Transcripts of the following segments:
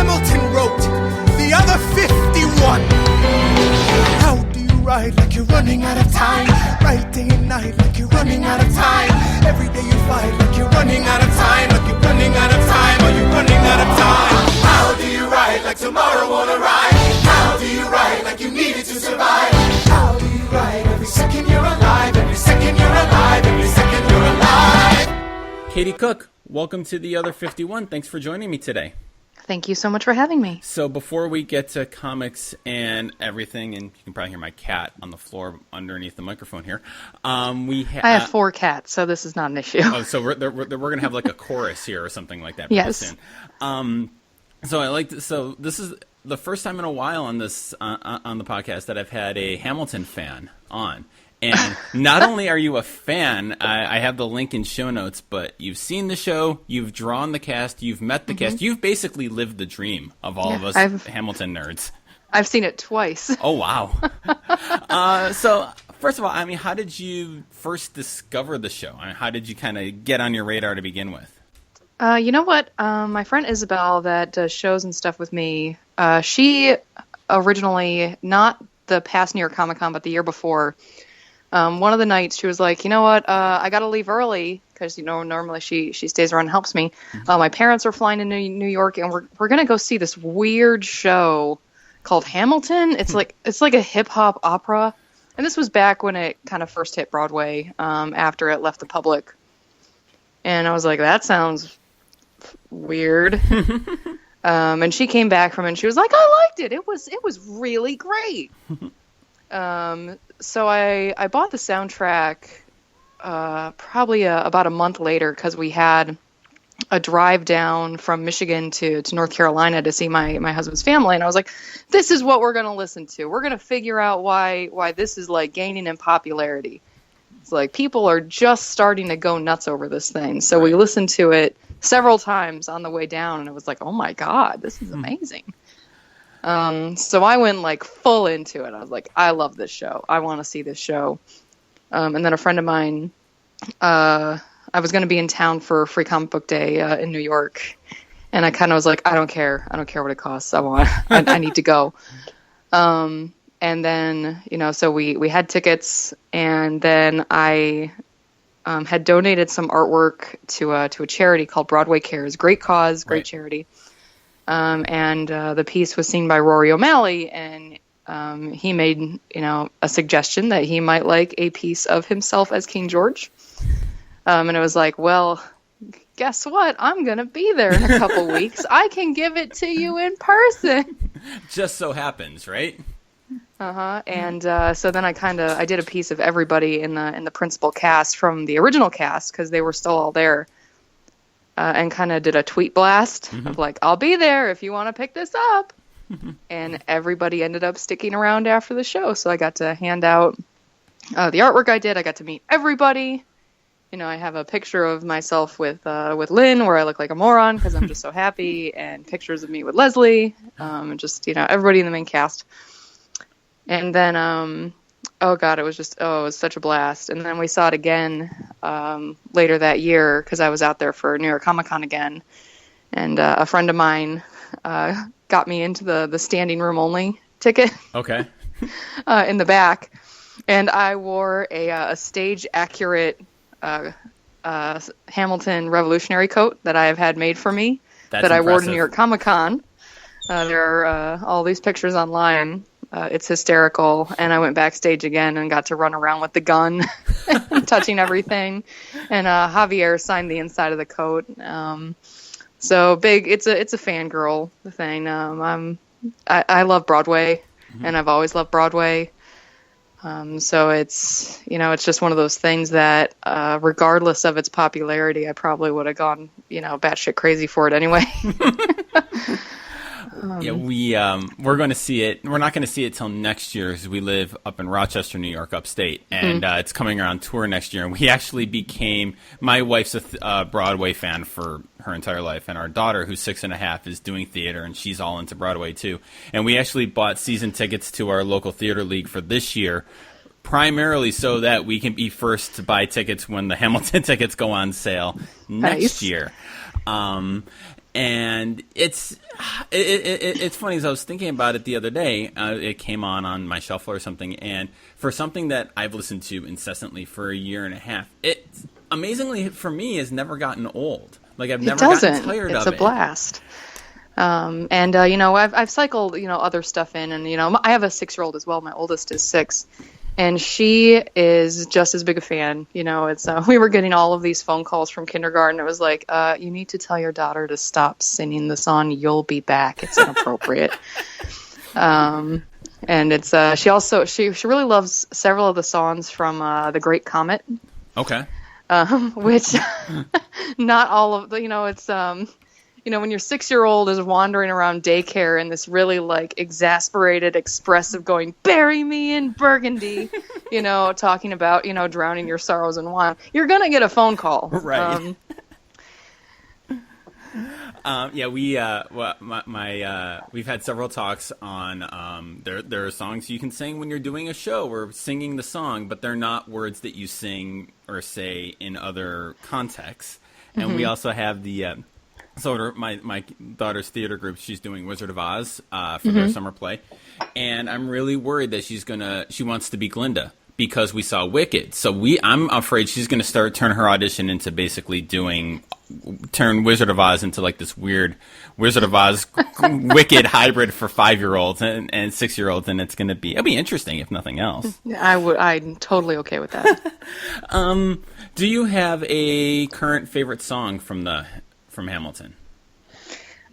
Hamilton wrote, the other 51. How do you ride like you're running out of time? Right day and night like you're running out of time. Every day you fight like you're running out of time. Like you're running out of time, or you're running out of time. How do you ride like tomorrow won't arrive? How do you ride like you needed to survive? How do you ride every second you're alive? Every second you're alive, every second you're alive. Katie Cook, welcome to The Other 51. Thanks for joining me today. Thank you so much for having me. So before we get to comics and everything, and you can probably hear my cat on the floor underneath the microphone here, I have 4 cats, so this is not an issue. Oh, so we're going to have like a chorus here or something like that. Yes. Soon. So this is the first time in a while on this on the podcast that I've had a Hamilton fan on. And not only are you a fan, I have the link in show notes, but you've seen the show, you've drawn the cast, you've met the cast. You've basically lived the dream of all of us Hamilton nerds. I've seen it twice. Oh, wow. So, first of all, I mean, how did you first discover the show? I mean, how did you kind of get on your radar to begin with? You know what? My friend Isabel that does shows and stuff with me, she originally, not the past New York Comic Con, but the year before, one of the nights she was like, you know what, I got to leave early because, you know, normally she stays around and helps me. My parents are flying to New York, and we're going to go see this weird show called Hamilton. It's like a hip hop opera. And this was back when it kind of first hit Broadway, after it left the public. And I was like, that sounds weird. And she came back from it and she was like, I liked it. It was really great. So I bought the soundtrack probably about a month later because we had a drive down from Michigan to North Carolina to see my husband's family. And I was like, this is what we're going to listen to. We're going to figure out why this is like gaining in popularity. It's like people are just starting to go nuts over this thing. So we listened to it several times on the way down, and it was like, oh my God, this is amazing. So I went like full into it. I was like, I love this show. I want to see this show. And then a friend of mine, I was going to be in town for Free Comic Book Day in New York. And I kind of was like, I don't care. I don't care what it costs. I need to go. And then, you know, so we had tickets, and then I had donated some artwork to a charity called Broadway Cares. Great cause, great charity. And the piece was seen by Rory O'Malley, and he made, you know, a suggestion that he might like a piece of himself as King George. And it was like, well, guess what? I'm going to be there in a couple weeks. I can give it to you in person. Just so happens, right? And so then I did a piece of everybody in the principal cast from the original cast because they were still all there. And kind of did a tweet blast of like, I'll be there if you want to pick this up. And everybody ended up sticking around after the show. So I got to hand out the artwork I did. I got to meet everybody. You know, I have a picture of myself with Lynn where I look like a moron because I'm just so happy, and pictures of me with Leslie, and just, you know, everybody in the main cast. And then, oh God, it was such a blast. And then we saw it again later that year because I was out there for New York Comic Con again. And a friend of mine got me into the standing room only ticket. Okay. In the back. And I wore a stage accurate Hamilton Revolutionary coat that I have had made for me. That's I wore to impressive. New York Comic Con. There are all these pictures online. It's hysterical. And I went backstage again and got to run around with the gun, touching everything. And Javier signed the inside of the coat. So big. It's a fangirl thing. I love Broadway, and I've always loved Broadway. So it's, you know, it's just one of those things that, regardless of its popularity, I probably would have gone, you know, batshit crazy for it anyway. Yeah, we're going to see it. We're not going to see it till next year because we live up in Rochester, New York, upstate, and it's coming around tour next year. And we actually became. My wife's a Broadway fan for her entire life, and our daughter, who's 6.5, is doing theater, and she's all into Broadway too. And we actually bought season tickets to our local theater league for this year, primarily so that we can be first to buy tickets when the Hamilton tickets go on sale next year. And it's funny, as I was thinking about it the other day, it came on my shuffle or something, and for something that I've listened to incessantly for a year and a half, it amazingly for me has never gotten old. Like I've never gotten tired of it. It's a blast. I've cycled, other stuff in, and, I have a 6-year-old as well. My oldest is 6, and she is just as big a fan. We were getting all of these phone calls from kindergarten. It was like, you need to tell your daughter to stop singing the song "You'll Be Back." It's inappropriate. And it's she really loves several of the songs from The Great Comet. Okay. Which not all of the, it's when your 6-year-old is wandering around daycare in this really like exasperated, expressive going, "Bury me in Burgundy," talking about, drowning your sorrows in wine, you're going to get a phone call. Right. We've had several talks on, there are songs you can sing when you're doing a show or singing the song, but they're not words that you sing or say in other contexts. And we also have so my daughter's theater group, she's doing Wizard of Oz for their summer play, and I'm really worried that she wants to be Glinda because we saw Wicked. So I'm afraid she's gonna turn her audition into basically turn Wizard of Oz into like this weird Wizard of Oz Wicked hybrid for 5-year-olds and 6-year-olds, and it'll be interesting if nothing else. I'm totally okay with that. Do you have a current favorite song from Hamilton?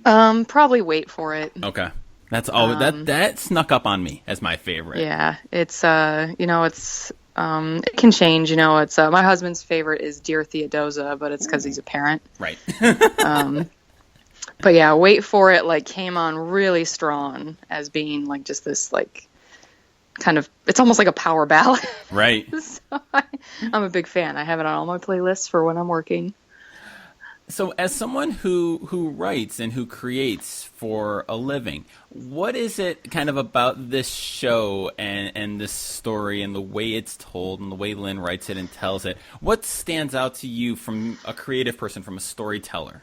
Probably Wait For It. Okay. That's all that snuck up on me as my favorite. Yeah. It's it can change, it's my husband's favorite is Dear Theodosia, but it's because he's a parent. Right. But yeah, Wait For It like came on really strong as being like just this like kind of, it's almost like a power ballad. Right. So I'm a big fan. I have it on all my playlists for when I'm working. So as someone who writes and who creates for a living, what is it kind of about this show and this story and the way it's told and the way Lynn writes it and tells it? What stands out to you from a creative person, from a storyteller?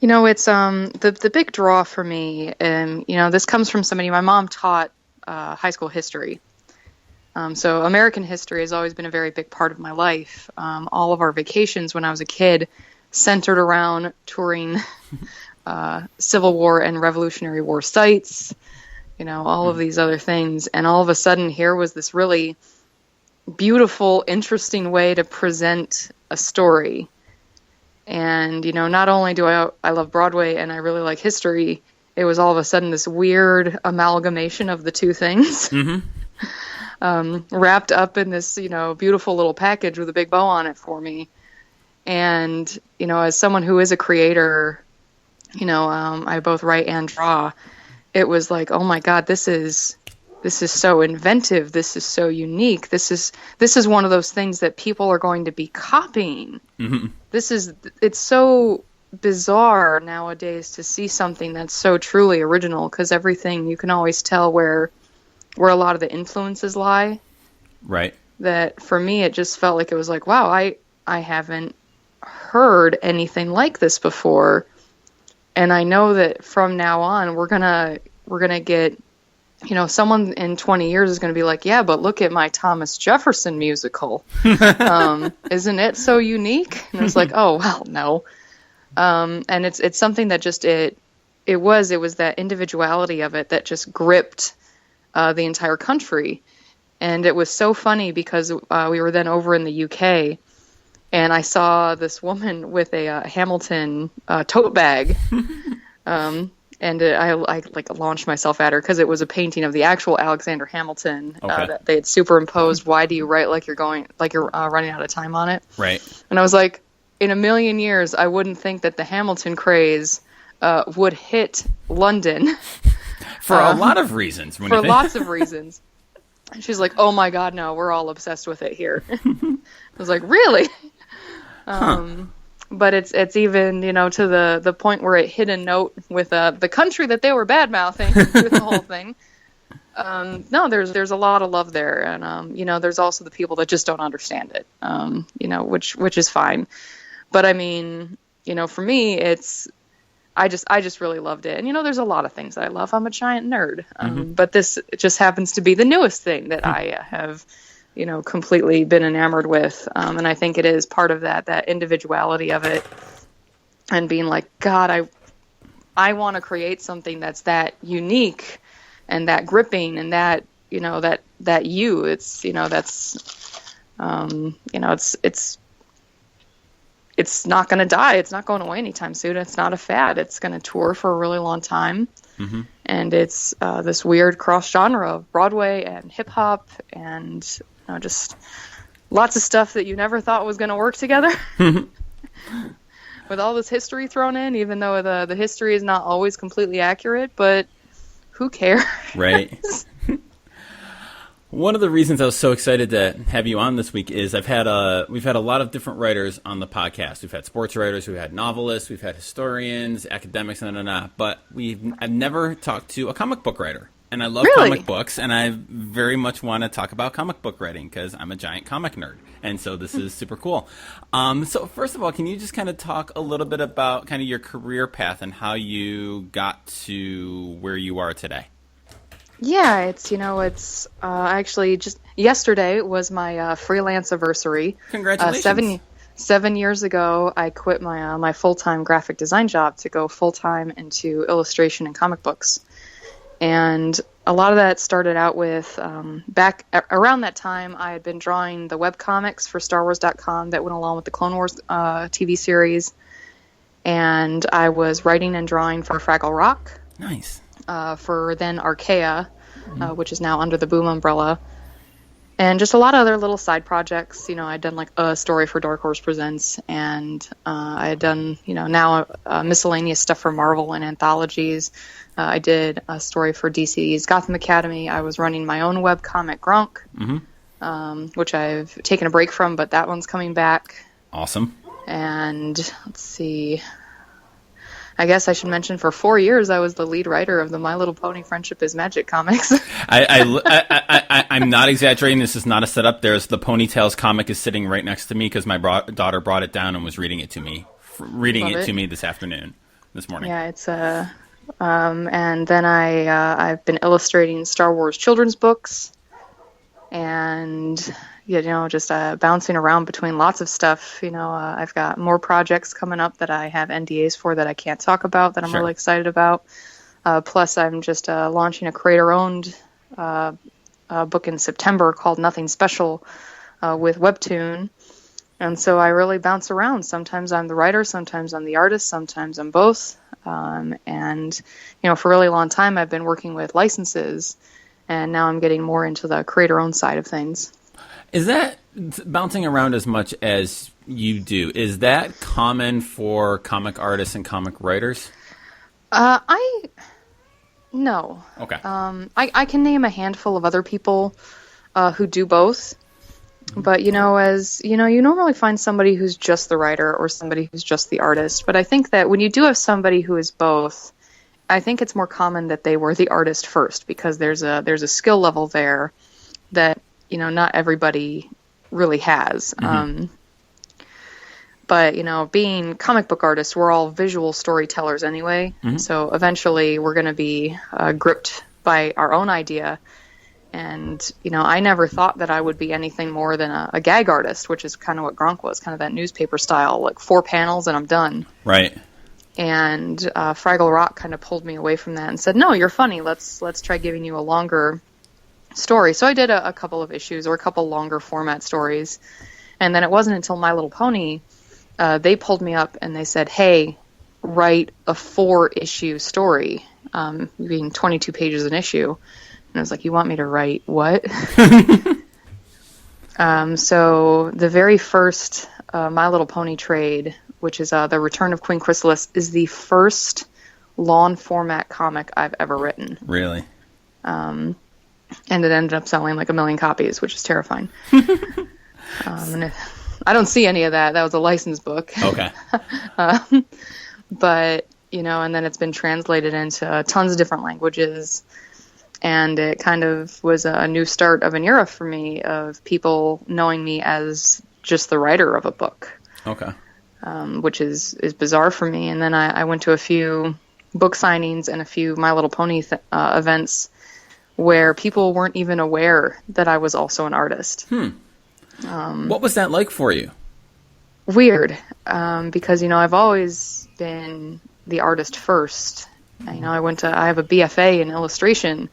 It's the big draw for me, and this comes from somebody. My mom taught high school history. So American history has always been a very big part of my life. All of our vacations when I was a kid centered around touring Civil War and Revolutionary War sites, all of these other things. And all of a sudden here was this really beautiful, interesting way to present a story. And, not only do I love Broadway and I really like history, it was all of a sudden this weird amalgamation of the two things. Wrapped up in this, beautiful little package with a big bow on it for me. And, as someone who is a creator, I both write and draw. It was like, oh my God, this is so inventive. This is so unique. This is one of those things that people are going to be copying. It's so bizarre nowadays to see something that's so truly original, because everything, you can always tell where a lot of the influences lie. Right. That for me, it just felt like it was like, wow, I haven't heard anything like this before, and I know that from now on we're gonna get, someone in 20 years is gonna be like, yeah, but look at my Thomas Jefferson musical. Isn't it so unique? And it was like, oh well, no. And it's something that just it was that individuality of it that just gripped the entire country. And it was so funny because we were then over in the UK. And I saw this woman with a Hamilton tote bag, and I like launched myself at her because it was a painting of the actual Alexander Hamilton that they had superimposed. Why do you write like you're running out of time on it? Right. And I was like, in a million years, I wouldn't think that the Hamilton craze would hit London for a lot of reasons. For lots of reasons. And she's like, oh my God, no, we're all obsessed with it here. I was like, really? But it's even, to the point where it hit a note with the country that they were bad-mouthing through the whole thing. No, there's a lot of love there. And, there's also the people that just don't understand it, which is fine. But I mean, for me, I just really loved it. And, there's a lot of things that I love. I'm a giant nerd. But this just happens to be the newest thing that I have, completely been enamored with. And I think it is part of that individuality of it, and being like, God, I want to create something that's that unique and that gripping and that, that you, it's, it's not going to die. It's not going away anytime soon. It's not a fad. It's going to tour for a really long time. And it's this weird cross genre of Broadway and hip hop and just lots of stuff that you never thought was going to work together. With all this history thrown in, even though the history is not always completely accurate, but who cares? Right. One of the reasons I was so excited to have you on this week is we've had a lot of different writers on the podcast. We've had sports writers, we've had novelists, we've had historians, academics, but I've never talked to a comic book writer. And I love comic books, and I very much want to talk about comic book writing because I'm a giant comic nerd. And so this is super cool. So first of all, can you just kind of talk a little bit about kind of your career path and how you got to where you are today? Yeah, it's actually just yesterday was my freelance anniversary. Congratulations. 7 years ago, I quit my full-time graphic design job to go full-time into illustration and comic books. And a lot of that started out with, back around that time, I had been drawing the webcomics for StarWars.com that went along with the Clone Wars TV series. And I was writing and drawing for Fraggle Rock. Nice. For then Archaea, which is now under the Boom umbrella. And just a lot of other little side projects. I'd done like a story for Dark Horse Presents, and I had done, now miscellaneous stuff for Marvel and anthologies. I did a story for DC's Gotham Academy. I was running my own webcomic, Gronk, which I've taken a break from, but that one's coming back. Awesome. And let's see. I guess I should mention for 4 years I was the lead writer of the My Little Pony Friendship is Magic comics. I'm not exaggerating. This is not a setup. There's the Ponytails comic is sitting right next to me because my daughter brought it down and was reading it to me. To me this morning. Yeah, it's and then I've been illustrating Star Wars children's books, and just bouncing around between lots of stuff. I've got more projects coming up that I have NDAs for that I can't talk about that I'm really excited about. Plus, I'm just launching a creator-owned book in September called Nothing Special with Webtoon. And so I really bounce around. Sometimes I'm the writer, sometimes I'm the artist, sometimes I'm both. And for a really long time, I've been working with licenses, and now I'm getting more into the creator-owned side of things. Is that bouncing around as much as you do? Is that common for comic artists and comic writers? No. Okay. I can name a handful of other people who do both. But, you normally find somebody who's just the writer or somebody who's just the artist. But I think that when you do have somebody who is both, I think it's more common that they were the artist first, because there's a skill level there that, not everybody really has. But, being comic book artists, we're all visual storytellers anyway. So eventually we're going to be gripped by our own idea. And, I never thought that I would be anything more than a gag artist, which is kind of what Gronk was, kind of that newspaper style, like 4 panels and I'm done. Right. And Fraggle Rock kind of pulled me away from that and said, no, you're funny. Let's try giving you a longer story. So I did a couple of issues or a couple longer format stories. And then it wasn't until My Little Pony, they pulled me up and they said, hey, write a 4-issue story, being 22 pages an issue. And I was like, you want me to write what? So the very first My Little Pony trade, which is The Return of Queen Chrysalis, is the first long format comic I've ever written. Really? And it ended up selling like 1 million copies, which is terrifying. And I don't see any of that. That was a licensed book. Okay. But, and then it's been translated into tons of different languages. And it kind of was a new start of an era for me of people knowing me as just the writer of a book. Okay. which is bizarre for me. And then I went to a few book signings and a few My Little Pony events where people weren't even aware that I was also an artist. What was that like for you? Weird, because, I've always been the artist first. I have a BFA in illustration,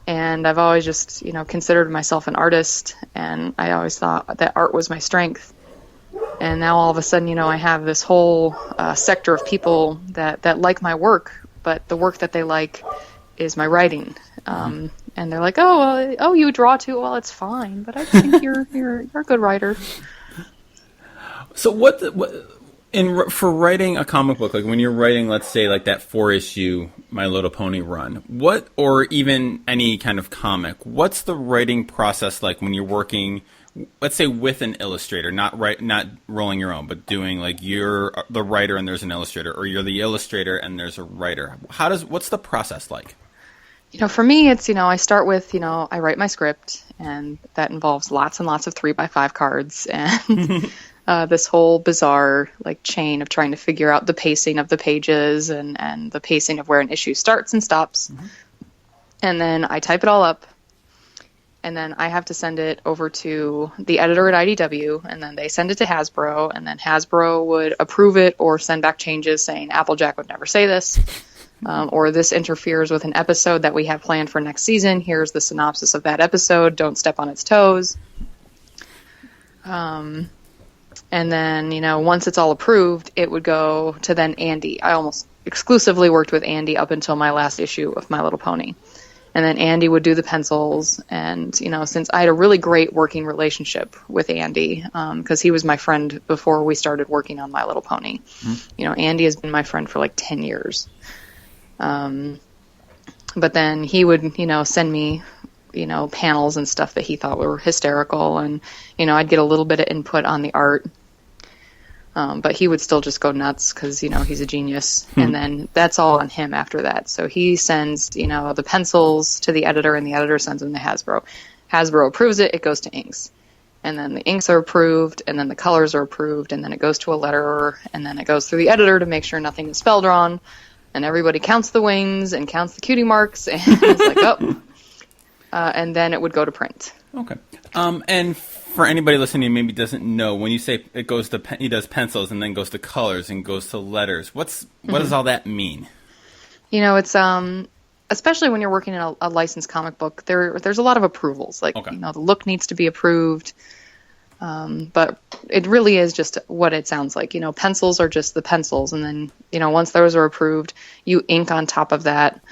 and I've always just, considered myself an artist, and I always thought that art was my strength. And now all of a sudden, I have this whole sector of people that like my work, but the work that they like is my writing. And they're like, oh, you draw too? Well, it's fine, but I think you're a good writer. So for writing a comic book, like when you're writing, let's say, like that 4-issue My Little Pony run, or even any kind of comic, what's the writing process like when you're working, let's say, with an illustrator, not rolling your own, but doing like you're the writer and there's an illustrator, or you're the illustrator and there's a writer? What's the process like? For me, it's, I start with, I write my script, and that involves lots and lots of 3x5 cards and this whole bizarre like chain of trying to figure out the pacing of the pages and the pacing of where an issue starts and stops. And then I type it all up, and then I have to send it over to the editor at IDW, and then they send it to Hasbro, and then Hasbro would approve it or send back changes saying Applejack would never say this. Or this interferes with an episode that we have planned for next season. Here's the synopsis of that episode. Don't step on its toes. And then, once it's all approved, it would go to then Andy. I almost exclusively worked with Andy up until my last issue of My Little Pony. And then Andy would do the pencils. And, since I had a really great working relationship with Andy, because he was my friend before we started working on My Little Pony. Andy has been my friend for like 10 years. But then he would, send me, panels and stuff that he thought were hysterical, and, I'd get a little bit of input on the art. But he would still just go nuts because, he's a genius. And then that's all on him after that. So he sends, the pencils to the editor, and the editor sends them to Hasbro. Hasbro approves it. It goes to inks. And then the inks are approved, and then the colors are approved, and then it goes to a letterer, and then it goes through the editor to make sure nothing is spelled wrong. And everybody counts the wings and counts the cutie marks, and it's like, oh. And then it would go to print. Okay. And for anybody listening who maybe doesn't know, when you say it goes to he does pencils and then goes to colors and goes to letters, what does all that mean? It's especially when you're working in a licensed comic book, there's a lot of approvals. Like, the look needs to be approved. But it really is just what it sounds like. Pencils are just the pencils. And then, once those are approved, you ink on top of that.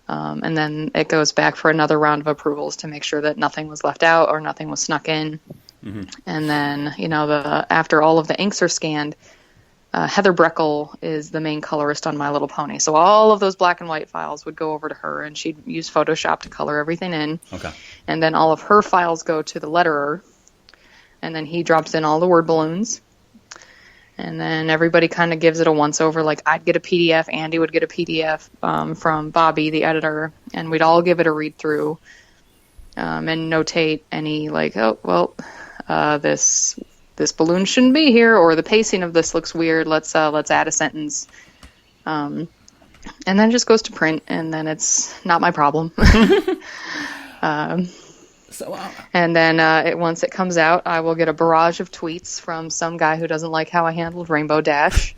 And then it goes back for another round of approvals to make sure that nothing was left out or nothing was snuck in. And then, after all of the inks are scanned, Heather Breckel is the main colorist on My Little Pony. So all of those black and white files would go over to her, and she'd use Photoshop to color everything in. Okay. And then all of her files go to the letterer. And then he drops in all the word balloons. And then everybody kind of gives it a once-over. Like, I'd get a PDF, Andy would get a PDF from Bobby, the editor, and we'd all give it a read-through and notate any, like, this balloon shouldn't be here, or the pacing of this looks weird. Let's add a sentence. And then it just goes to print, and then it's not my problem. And then once it comes out, I will get a barrage of tweets from some guy who doesn't like how I handled Rainbow Dash.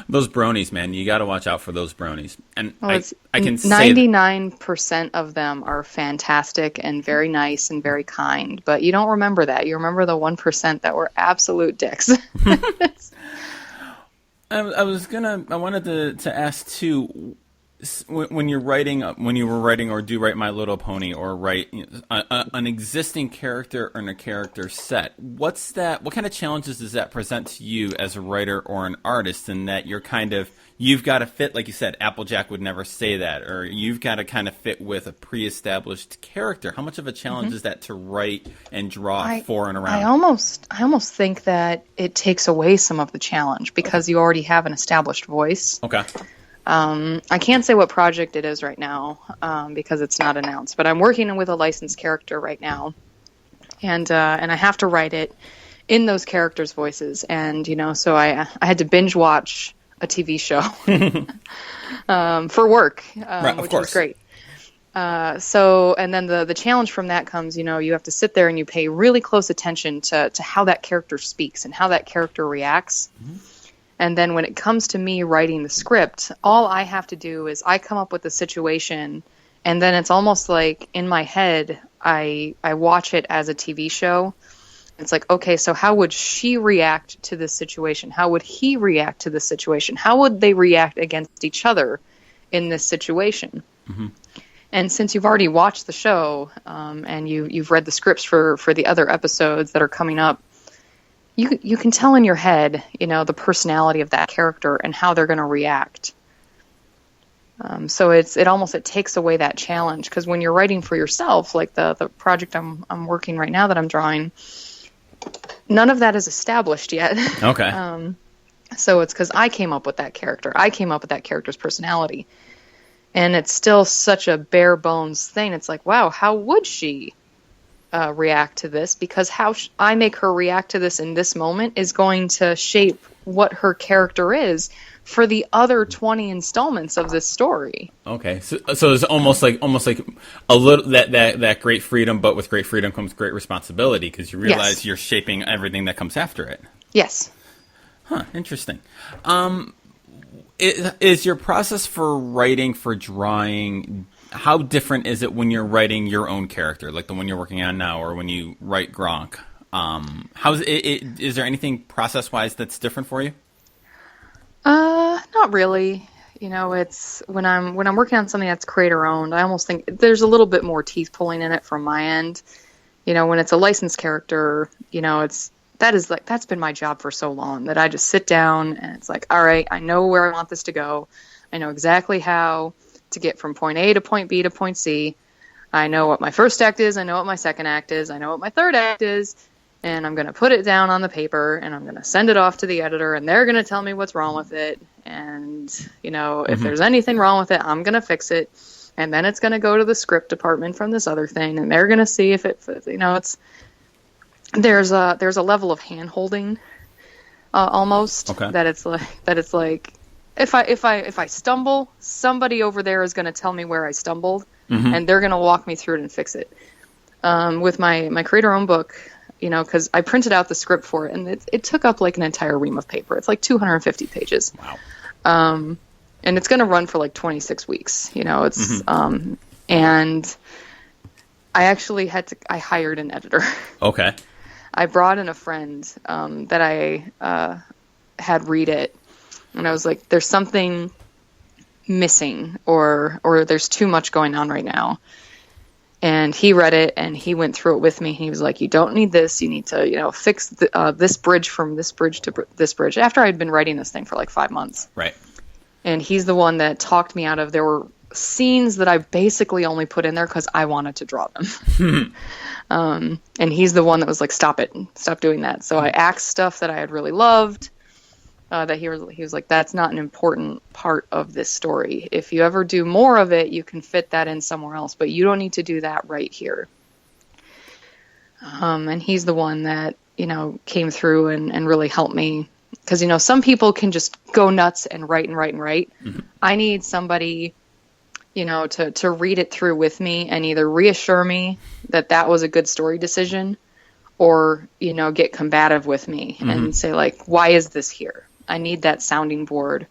Those bronies, man, you got to watch out for those bronies. And I can 99% of them are fantastic and very nice and very kind, but you don't remember that. You remember the 1% that were absolute dicks. I wanted to ask too. When you were writing or do write My Little Pony or write an existing character or a character set, what kind of challenges does that present to you as a writer or an artist, in that you've got to fit, like you said, Applejack would never say that, or you've got to kind of fit with a pre-established character? How much of a challenge is that to write and draw for and around? I almost think that it takes away some of the challenge because you already have an established voice. Okay. I can't say what project it is right now because it's not announced, but I'm working with a licensed character right now, and I have to write it in those characters' voices. And, so I had to binge watch a TV show for work, Right, of which course. was great. And then the challenge from that comes, you have to sit there and you pay really close attention to how that character speaks and how that character reacts. And then when it comes to me writing the script, all I have to do is I come up with the situation, and then it's almost like in my head, I watch it as a TV show. It's like, okay, so how would she react to this situation? How would he react to this situation? How would they react against each other in this situation? And since you've already watched the show, and you've read the scripts for the other episodes that are coming up, you can tell in your head, the personality of that character and how they're going to react. So it takes away that challenge, because when you're writing for yourself, like the project I'm working right now that I'm drawing, none of that is established yet. Okay. So it's because I came up with that character. I came up with that character's personality. And it's still such a bare bones thing. It's like, wow, how would she react to this? Because how I make her react to this in this moment is going to shape what her character is for the other 20 installments of this story. Okay, so it's almost like a little that great freedom, but with great freedom comes great responsibility, because you realize you're shaping everything that comes after it. Yes. Huh. Interesting. Is your process for writing, for drawing, how different is it when you're writing your own character, like the one you're working on now, or when you write Gronk? Is there anything process-wise that's different for you? Not really. It's when I'm working on something that's creator owned, I almost think there's a little bit more teeth pulling in it from my end. When it's a licensed character, that's been my job for so long, that I just sit down and it's like, all right, I know where I want this to go. I know exactly how to get from point A to point B to point C. I know what my first act is. I know what my second act is. I know what my third act is. And I'm going to put it down on the paper, and I'm going to send it off to the editor, and they're going to tell me what's wrong with it. And, if there's anything wrong with it, I'm going to fix it. And then it's going to go to the script department from this other thing, and they're going to see if it, there's a level of hand holding, almost, okay, that it's like, if I stumble, somebody over there is going to tell me where I stumbled, and they're going to walk me through it and fix it. With my creator-owned book, because I printed out the script for it, and it took up like an entire ream of paper. It's like 250 pages. Wow. And it's going to run for like 26 weeks. And I actually I hired an editor. Okay. I brought in a friend that I had read it, and I was like, there's something missing, or there's too much going on right now. And he read it, and he went through it with me. He was like, you don't need this. You need to, fix this bridge from this bridge to this bridge. After I'd been writing this thing for like 5 months. Right. And he's the one that talked me out of, there were scenes that I basically only put in there because I wanted to draw them. And he's the one that was like, stop it. Stop doing that. So I axed stuff that I had really loved. That he was like, that's not an important part of this story. If you ever do more of it, you can fit that in somewhere else, but you don't need to do that right here. And he's the one that, came through and really helped me. Because, some people can just go nuts and write. Mm-hmm. I need somebody, to read it through with me and either reassure me that was a good story decision, or, get combative with me and say, like, why is this here? I need that sounding board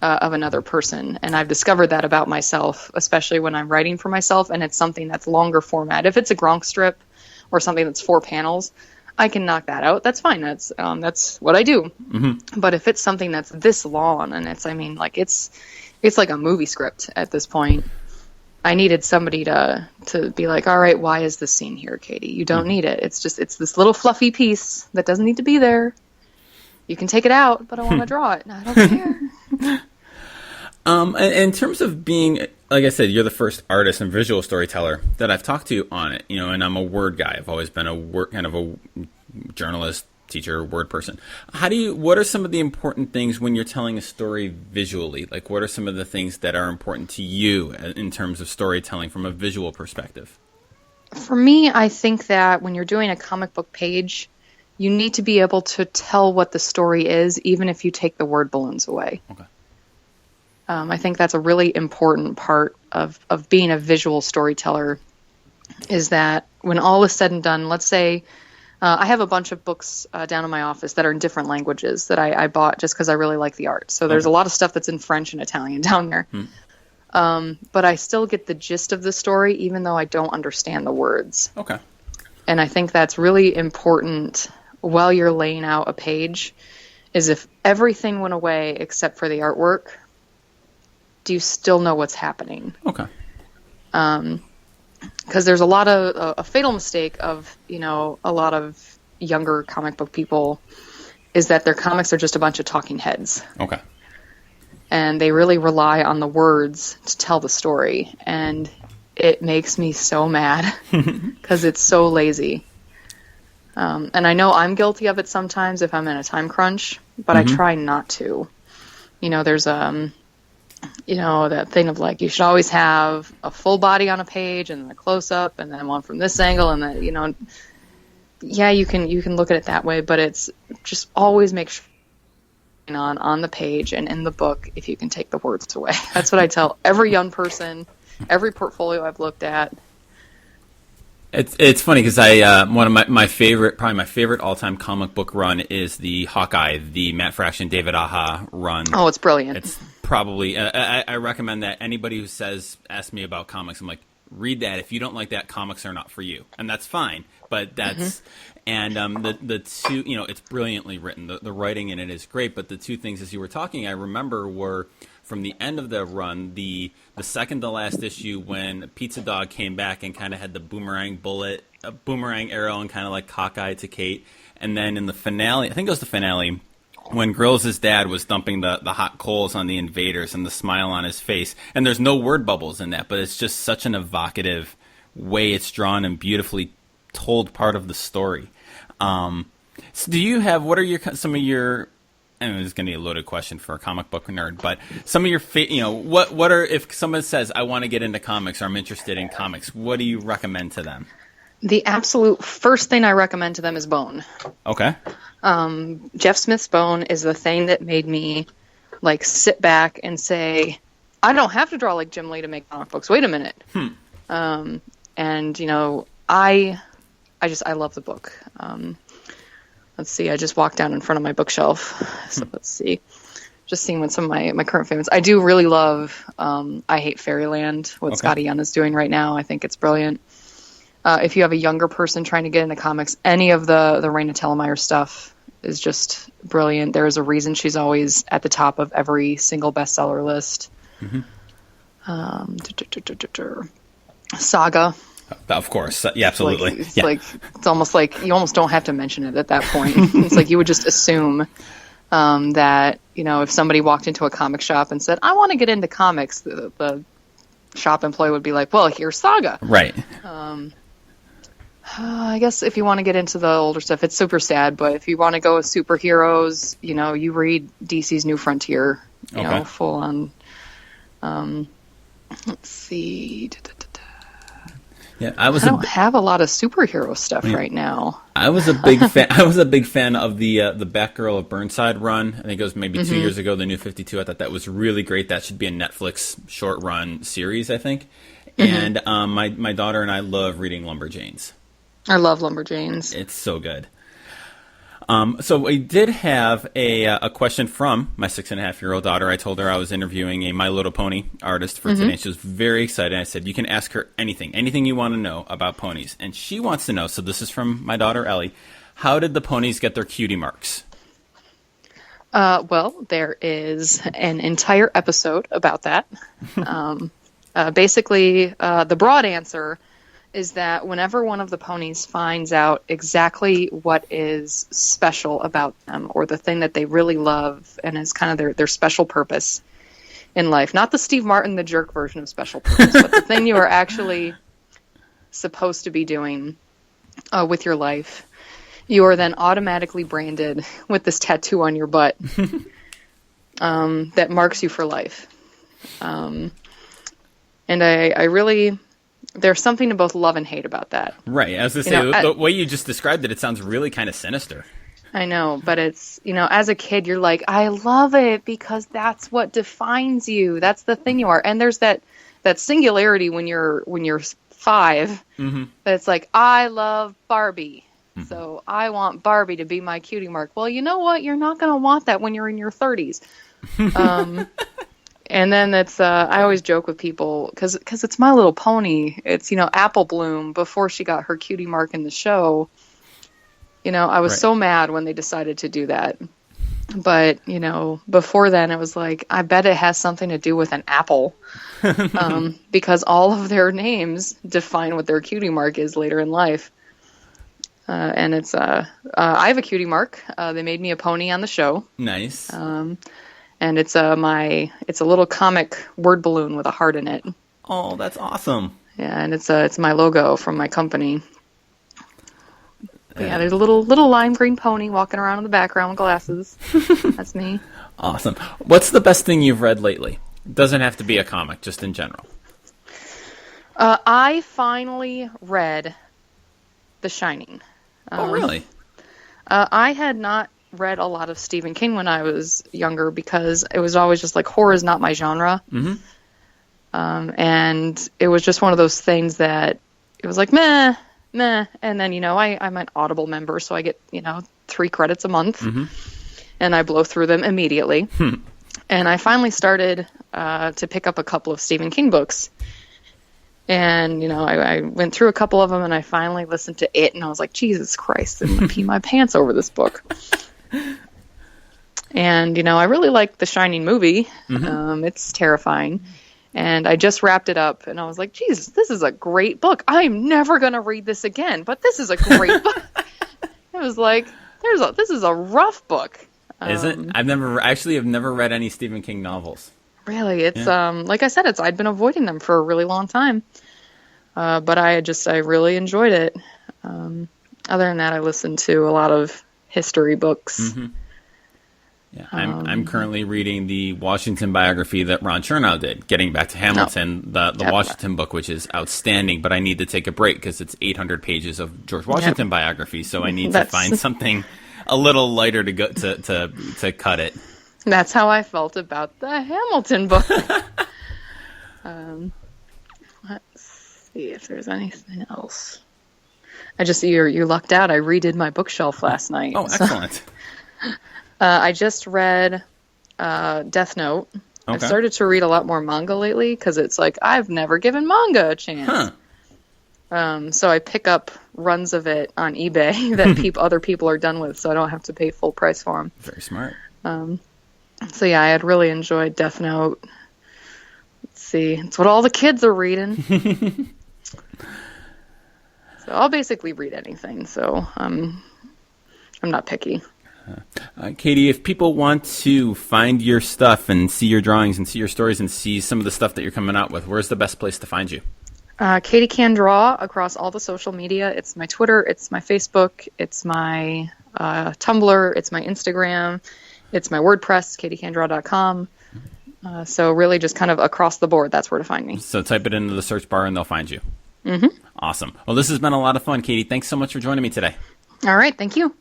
of another person. And I've discovered that about myself, especially when I'm writing for myself, and it's something that's longer format. If it's a Gronk strip or something that's 4 panels, I can knock that out. That's fine. That's what I do. Mm-hmm. But if it's something that's this long, and it's like a movie script at this point, I needed somebody to be like, all right, why is this scene here, Katie? You don't need it. It's this little fluffy piece that doesn't need to be there. You can take it out, but I want to draw it. I don't care. In terms of being, like I said, you're the first artist and visual storyteller that I've talked to on it, and I'm a word guy. I've always been a journalist, teacher, word person. What are some of the important things when you're telling a story visually? Like, what are some of the things that are important to you in terms of storytelling from a visual perspective? For me, I think that when you're doing a comic book page, you need to be able to tell what the story is, even if you take the word balloons away. Okay. I think that's a really important part of being a visual storyteller, is that when all is said and done, let's say I have a bunch of books down in my office that are in different languages that I bought just because I really like the art. So there's a lot of stuff that's in French and Italian down there. But I still get the gist of the story, even though I don't understand the words. Okay. And I think that's really important while you're laying out a page, is if everything went away except for the artwork, do you still know what's happening? Okay. Because there's a fatal mistake of, a lot of younger comic book people is that their comics are just a bunch of talking heads. Okay. And they really rely on the words to tell the story. And it makes me so mad because it's so lazy. And I know I'm guilty of it sometimes if I'm in a time crunch, but I try not to. There's that thing of like, you should always have a full body on a page and then a close up and then one from this angle and then, yeah, you can look at it that way, but it's just always make sure on the page and in the book if you can take the words away. That's what I tell every young person, every portfolio I've looked at. It's funny because I one of my favorite all-time comic book run is the Hawkeye, the Matt Fraction, David Aja run. Oh, it's brilliant. It's probably I recommend that anybody who asks me about comics, I'm like, read that. If you don't like that, comics are not for you, and that's fine. But that's and the two, it's brilliantly written. The writing in it is great. But the two things, as you were talking, I remember were from the end of the run, the second to last issue when Pizza Dog came back and kind of had the boomerang arrow and kind of like cockeyed to Kate, and then in the finale, I think it was the finale, when Grills' dad was dumping the hot coals on the invaders and the smile on his face. And there's no word bubbles in that, but it's just such an evocative way it's drawn and beautifully told part of the story. So do you have, what are some of your, I mean, this is going to be a loaded question for a comic book nerd, but some of your, what are, if someone says, I want to get into comics or I'm interested in comics, what do you recommend to them? The absolute first thing I recommend to them is Bone. Okay. Jeff Smith's Bone is the thing that made me like sit back and say, I don't have to draw like Jim Lee to make comic books. Wait a minute. And I love the book. Let's see. I just walked down in front of my bookshelf. So let's see. Just seeing what some of my current favorites. I do really love I Hate Fairyland, what Scotty Young is doing right now. I think it's brilliant. If you have a younger person trying to get into comics, any of the Raina Telgemeier stuff is just brilliant. There is a reason she's always at the top of every single bestseller list. Saga. Of course. Yeah, absolutely. It's almost like you almost don't have to mention it at that point. It's like you would just assume that, if somebody walked into a comic shop and said, I want to get into comics, the shop employee would be like, well, here's Saga. Right. I guess if you want to get into the older stuff, it's super sad. But if you want to go with superheroes, you read DC's New Frontier, full on. Let's see. Yeah, I don't have a lot of superhero stuff right now. I was a big fan. I was a big fan of the Batgirl of Burnside run. I think it was maybe 2 years ago. The New 52. I thought that was really great. That should be a Netflix short run series, I think. And my daughter and I love reading Lumberjanes. I love Lumberjanes. It's so good. So we did have a question from my 6.5-year-old daughter. I told her I was interviewing a My Little Pony artist for today. She was very excited. I said, you can ask her anything you want to know about ponies. And she wants to know, so this is from my daughter Ellie, how did the ponies get their cutie marks? Well, there is an entire episode about that. Basically, the broad answer is that whenever one of the ponies finds out exactly what is special about them or the thing that they really love and is kind of their special purpose in life, not the Steve Martin, the jerk version of special purpose, but the thing you are actually supposed to be doing with your life, you are then automatically branded with this tattoo on your butt that marks you for life. And I really there's something to both love and hate about that. Right. As I say, the way you just described it, it sounds really kind of sinister. I know, but it's, as a kid, you're like, I love it because that's what defines you. That's the thing you are. And there's that singularity when you're 5. Mm-hmm. That's like, I love Barbie. Mm-hmm. So I want Barbie to be my cutie mark. Well, you know what? You're not going to want that when you're in your 30s. And then that's, I always joke with people because it's My Little Pony. It's, Apple Bloom before she got her cutie mark in the show. I was so mad when they decided to do that. But, before then it was like, I bet it has something to do with an apple. Because all of their names define what their cutie mark is later in life. And it's, I have a cutie mark. They made me a pony on the show. Nice. And it's it's a little comic word balloon with a heart in it. Oh, that's awesome. Yeah, and it's my logo from my company. Yeah, there's a little lime green pony walking around in the background with glasses. That's me. Awesome. What's the best thing you've read lately? Doesn't have to be a comic, just in general. I finally read The Shining. Oh, really? I had not read a lot of Stephen King when I was younger because it was always just like horror is not my genre. Mm-hmm. And it was just one of those things that it was like, meh. And then, I'm an Audible member, so I get, 3 credits a month. Mm-hmm. And I blow through them immediately. And I finally started to pick up a couple of Stephen King books. And, I went through a couple of them, and I finally listened to it, and I was like, Jesus Christ, I'm going to pee my pants over this book. And, I really like the Shining movie. Mm-hmm. It's terrifying. And I just wrapped it up, and I was like, Jesus, this is a great book. I'm never going to read this again, but this is a great book. It was like, this is a rough book. Is it? I've never read any Stephen King novels. Really? It's, like I said, I'd been avoiding them for a really long time. But I really enjoyed it. Other than that, I listened to a lot of history books. Mm-hmm. Yeah, I'm currently reading the Washington biography that Ron Chernow did, Getting Back to Hamilton, the Washington book, which is outstanding, but I need to take a break because it's 800 pages of George Washington biography, so I need to find something a little lighter to go to cut it. That's how I felt about the Hamilton book. Let's see if there's anything else. You lucked out. I redid my bookshelf last night. Oh, excellent. I just read Death Note. Okay. I've started to read a lot more manga lately because it's like I've never given manga a chance. Huh. So I pick up runs of it on eBay that other people are done with, so I don't have to pay full price for them. Very smart. So yeah, I had really enjoyed Death Note. Let's see, it's what all the kids are reading. So I'll basically read anything. So I'm not picky. Katie, if people want to find your stuff and see your drawings and see your stories and see some of the stuff that you're coming out with, where's the best place to find you? Katie Can Draw across all the social media. It's my Twitter, it's my Facebook, it's my Tumblr, it's my Instagram, it's my WordPress, katiecandraw.com. So really just kind of across the board, that's where to find me. So type it into the search bar and they'll find you. Mm-hmm. Awesome. Well, this has been a lot of fun, Katie. Thanks so much for joining me today. All right. Thank you.